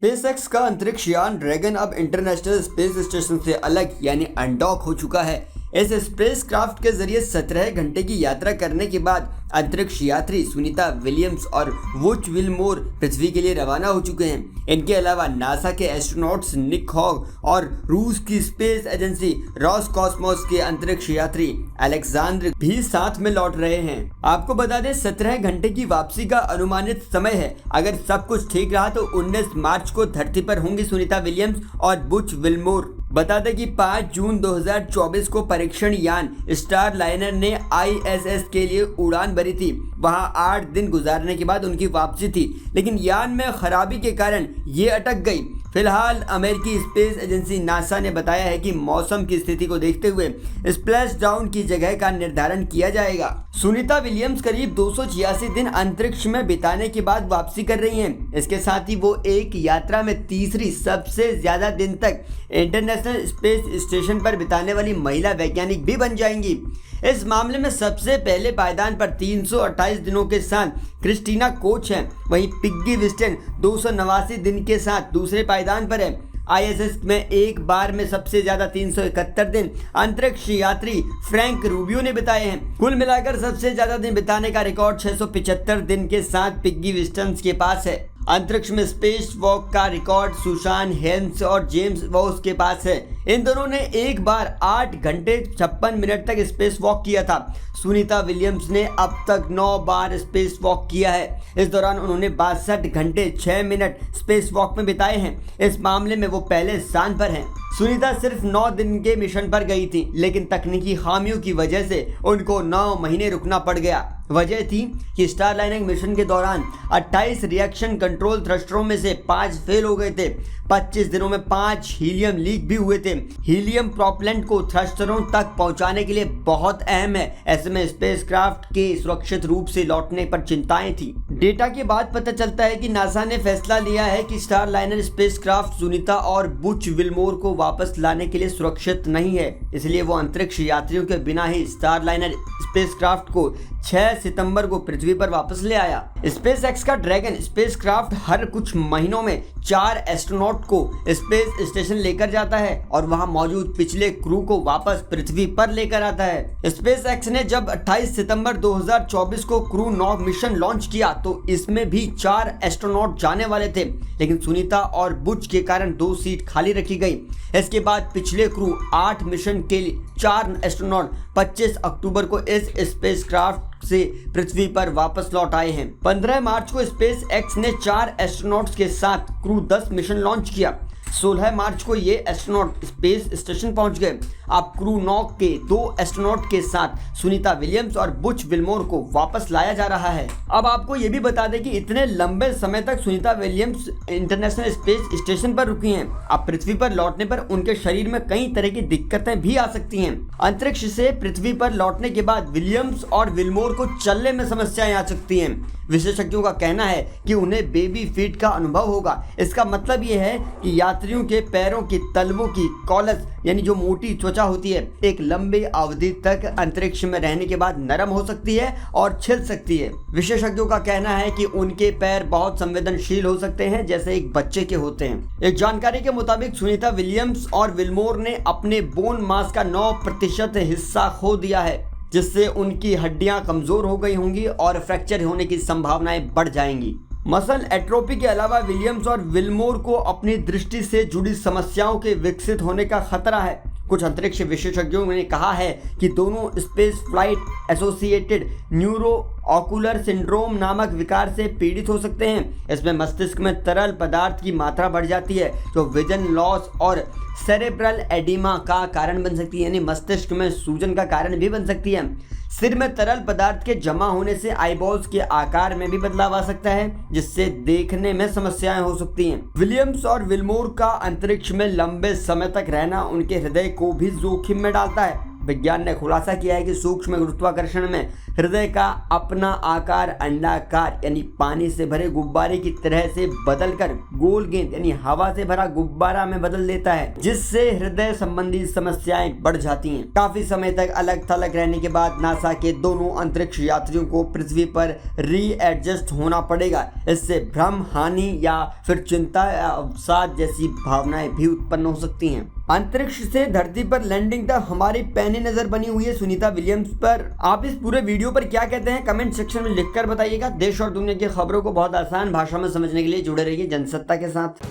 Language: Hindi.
स्पेसएक्स का अंतरिक्ष यान ड्रैगन अब इंटरनेशनल स्पेस स्टेशन से अलग यानी अनडॉक हो चुका है। इस स्पेसक्राफ्ट के जरिए 17 घंटे की यात्रा करने के बाद अंतरिक्ष यात्री सुनीता विलियम्स और वुच विलमोर पृथ्वी के लिए रवाना हो चुके हैं। इनके अलावा नासा के एस्ट्रोनॉट्स निक हॉग और रूस की स्पेस एजेंसी रॉसकॉस्मोस के अंतरिक्ष यात्री अलेक्जेंडर भी साथ में लौट रहे हैं। आपको बता दें 17 घंटे की वापसी का अनुमानित समय है। अगर सब कुछ ठीक रहा तो 19 मार्च को धरती पर होंगी सुनीता विलियम्स और वुच विलमोर। बता दें कि 5 जून 2024 को परीक्षण यान स्टार लाइनर ने ISS के लिए उड़ान भरी थी। वहां 8 दिन गुजारने के बाद उनकी वापसी थी, लेकिन यान में खराबी के कारण ये अटक गई। फिलहाल अमेरिकी स्पेस एजेंसी नासा ने बताया है कि मौसम की स्थिति को देखते हुए स्प्लैश डाउन की जगह का निर्धारण किया जाएगा। सुनीता विलियम्स करीब 286 दिन अंतरिक्ष में बिताने के बाद वापसी कर रही हैं। इसके साथ ही वो एक यात्रा में तीसरी सबसे ज्यादा दिन तक इंटरनेशनल स्पेस स्टेशन पर बिताने वाली महिला वैज्ञानिक भी बन जाएंगी। इस मामले में सबसे पहले पायदान पर 328 दिनों के साथ क्रिस्टीना कोच हैं। वहीं पिग्गी विस्टन 289 दिन के साथ दूसरे पायदान पर है। ISS में एक बार में सबसे ज्यादा 371 दिन अंतरिक्ष यात्री फ्रैंक रूबियो ने बिताए हैं। कुल मिलाकर सबसे ज्यादा दिन बिताने का रिकॉर्ड 675 दिन के साथ पिग्गी विस्टन के पास है। अंतरिक्ष में स्पेस वॉक का रिकॉर्ड सुशान हेल्म्स और जेम्स वॉस के पास है। इन दोनों ने एक बार 8 घंटे 56 मिनट तक स्पेस वॉक किया था। सुनीता विलियम्स ने अब तक 9 बार स्पेस वॉक किया है। इस दौरान उन्होंने 62 घंटे 6 मिनट स्पेस वॉक में बिताए हैं। इस मामले में वो पहले स्थान पर हैं। सुनीता सिर्फ 9 दिन के मिशन पर गई थी, लेकिन तकनीकी खामियों की वजह से उनको 9 महीने रुकना पड़ गया। वजह थी कि स्टारलाइनर मिशन के दौरान 28 रिएक्शन कंट्रोल थ्रस्टरों में से 5 फेल हो गए थे। 25 दिनों में 5 हीलियम लीक भी हुए थे। हीलियम प्रोपेलेंट को थ्रस्टरों तक पहुंचाने के लिए बहुत अहम है। ऐसे में स्पेसक्राफ्ट के सुरक्षित रूप से लौटने पर चिंताएं थी। डेटा के बाद पता चलता है कि नासा ने फैसला लिया है कि स्टारलाइनर स्पेसक्राफ्ट सुनीता और वुच विलमोर को वापस लाने के लिए सुरक्षित नहीं है। इसलिए वो अंतरिक्ष यात्रियों के बिना ही स्टारलाइनर स्पेसक्राफ्ट को 6 सितंबर को पृथ्वी पर वापस ले आया। स्पेसएक्स का ड्रैगन स्पेसक्राफ्ट हर कुछ महीनों में 4 एस्ट्रोनॉट को स्पेस स्टेशन लेकर जाता है और वहां मौजूद पिछले क्रू को वापस पृथ्वी पर लेकर आता है। स्पेसएक्स ने जब 28 सितंबर 2024 को क्रू 9 मिशन लॉन्च किया तो इसमें भी 4 एस्ट्रोनॉट जाने वाले थे, लेकिन सुनीता और बुच के कारण 2 सीट खाली रखी गई। इसके बाद पिछले क्रू 8 मिशन के लिए 4 एस्ट्रोनॉट 25 अक्टूबर को इस स्पेसक्राफ्ट से पृथ्वी पर वापस लौट आए हैं। 15 मार्च को स्पेस एक्स ने 4 एस्ट्रोनॉट्स के साथ क्रू 10 मिशन लॉन्च किया। 16 मार्च को ये एस्ट्रोनॉट स्पेस स्टेशन पहुंच गए। अब क्रू 9 के 2 एस्ट्रोनॉट के साथ सुनीता विलियम्स और बुच विलमोर को वापस लाया जा रहा है। अब आपको ये भी बता दें कि इतने लंबे समय तक Sunita Williams international space station पर रुकी हैं। अब पृथ्वी पर लौटने पर उनके शरीर में कई तरह की दिक्कतें भी आ सकती हैं। अंतरिक्ष से पृथ्वी पर लौटने के बाद विलियम्स और विलमोर को चलने में समस्याएं आ सकती हैं। विशेषज्ञों का कहना है कि उन्हें बेबी फीट का अनुभव होगा। इसका मतलब ये है कि यात्रियों के पैरों की तलवों की कॉलस यानी जो मोटी त्वचा होती है एक लंबी अवधि तक अंतरिक्ष में रहने के बाद नरम हो सकती है और छिल सकती है। विशेषज्ञों का कहना है कि उनके पैर बहुत संवेदनशील हो सकते हैं, जैसे एक बच्चे के होते हैं। एक जानकारी के मुताबिक सुनीता विलियम्स और विलमोर ने अपने बोन मास का 9% हिस्सा खो दिया है, जिससे उनकी हड्डियां कमजोर हो गई होंगी और फ्रैक्चर होने की संभावनाएं बढ़ जाएंगी। मसल एट्रोफी के अलावा विलियम्स और विलमोर को अपनी दृष्टि से जुड़ी समस्याओं के विकसित होने का खतरा है। कुछ अंतरिक्ष विशेषज्ञों ने कहा है कि दोनों space flight associated neuro ocular syndrome नामक विकार से पीड़ित हो सकते हैं। इसमें मस्तिष्क में तरल पदार्थ की मात्रा बढ़ जाती है जो विजन लॉस और सेरेब्रल एडिमा का कारण बन सकती है, यानी मस्तिष्क में सूजन का कारण भी बन सकती है। सिर में तरल पदार्थ के जमा होने से आईबॉल्स के आकार में भी बदलाव आ सकता है, जिससे देखने में समस्याएं हो सकती हैं। विलियम्स और विलमोर का अंतरिक्ष में लंबे समय तक रहना उनके हृदय को भी जोखिम में डालता है। विज्ञान ने खुलासा किया है कि सूक्ष्म गुरुत्वाकर्षण में हृदय का अपना आकार अंडाकार यानी पानी से भरे गुब्बारे की तरह से बदलकर गोल गेंद यानी हवा से भरा गुब्बारा में बदल देता है, जिससे हृदय संबंधी समस्याएं बढ़ जाती हैं। काफी समय तक अलग थलग रहने के बाद नासा के दोनों अंतरिक्ष यात्रियों को पृथ्वी पर रीएडजस्ट होना पड़ेगा। इससे भ्रम, हानि या फिर चिंता या अवसाद जैसी भावनाएं भी उत्पन्न हो सकती हैं। अंतरिक्ष से धरती पर लैंडिंग तक हमारी पैनी नजर बनी हुई है सुनीता विलियम्स पर। आप इस पूरे वीडियो पर क्या कहते हैं कमेंट सेक्शन में लिखकर बताइएगा। देश और दुनिया की खबरों को बहुत आसान भाषा में समझने के लिए जुड़े रहिए जनसत्ता के साथ।